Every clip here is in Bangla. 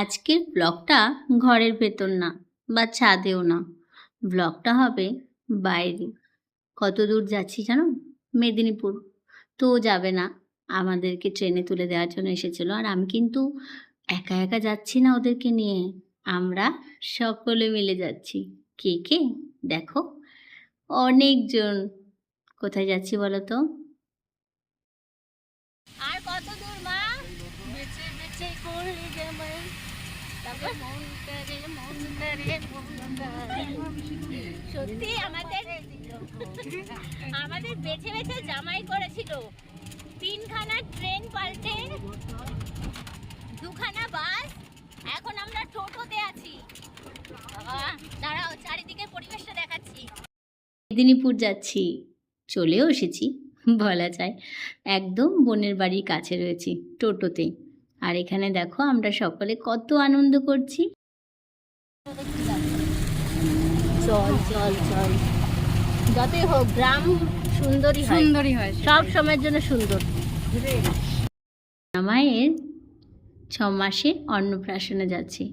আজকের ব্লগটা ঘরের ভেতর না বা ছাদেও না, ব্লগটা হবে বাইরে। কত দূর যাচ্ছি জানো? মেদিনীপুর। তো ও যাবে না, আমাদেরকে ট্রেনে তুলে দেওয়ার জন্য এসেছিল। আর আমি কিন্তু একা একা যাচ্ছি না ওদেরকে নিয়ে, আমরা সকলে মিলে যাচ্ছি। কে কে? দেখো, অনেকজন। কোথায় যাচ্ছি বলো তো? আর কত দূর মা? বেঁচে বেঁচে করলি জামাই, তারপর সত্যি আমাদের বেছে বেছে জামাই করেছিল। 3খানা ট্রেন পাল্টে, 2খানা বাস, এখন আমরা টোটোতে আছি। দাঁড়াও, চারিদিকে পরিবেশটা দেখাচ্ছি। মেদিনীপুর যাচ্ছি, চলেও এসেছি বলা যায়। একদম বোনের বাড়ির কাছে রয়েছি টোটোতে। আর এখানে দেখো আমরা সকলে কত আনন্দ করছি। চল চল চল, যতই হোক গ্রাম সুন্দরই হয়, সব সময়ের জন্য সুন্দর। মায়ের 6 মাসে অন্নপ্রাশনে যাচ্ছি।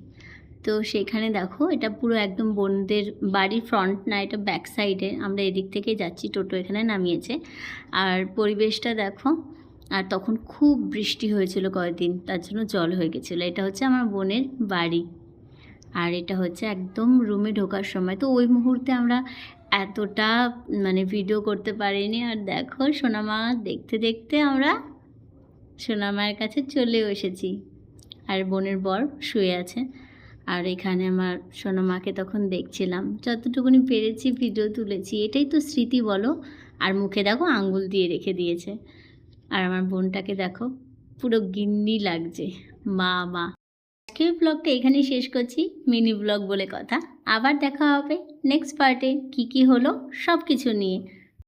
তো সেখানে দেখো, এটা পুরো একদম বোনদের বাড়ির ফ্রন্ট না, এটা ব্যাক সাইডে। আমরা এদিক থেকে যাচ্ছি, টোটো এখানে নামিয়েছে। আর পরিবেশটা দেখো। আর তখন খুব বৃষ্টি হয়েছিল কয়েকদিন, তার জন্য জল হয়ে গেছিলো। এটা হচ্ছে আমার বোনের বাড়ি, আর এটা হচ্ছে একদম রুমে ঢোকার সময়। তো ওই মুহূর্তে আমরা এতটা ভিডিও করতে পারিনি। আর দেখো সোনামা, দেখতে দেখতে আমরা সোনামায়ের কাছে চলেও এসেছি। আর বোনের বর শুয়ে আছে। আর এখানে আমার সোনামাকে তখন দেখছিলাম, যতটুকুনি পেরেছি ভিডিও তুলেছি। এটাই তো স্মৃতি বলো। আর মুখে দেখো আঙ্গুল দিয়ে রেখে দিয়েছে। আর আমার বোনটাকে দেখো, পুরো গিন্নি লাগছে, মা মা। আজকের ব্লগটা এখানেই শেষ করছি, মিনি ব্লগ বলে কথা। আবার দেখা হবে নেক্সট পার্টে, কী কী হলো সব কিছু নিয়ে।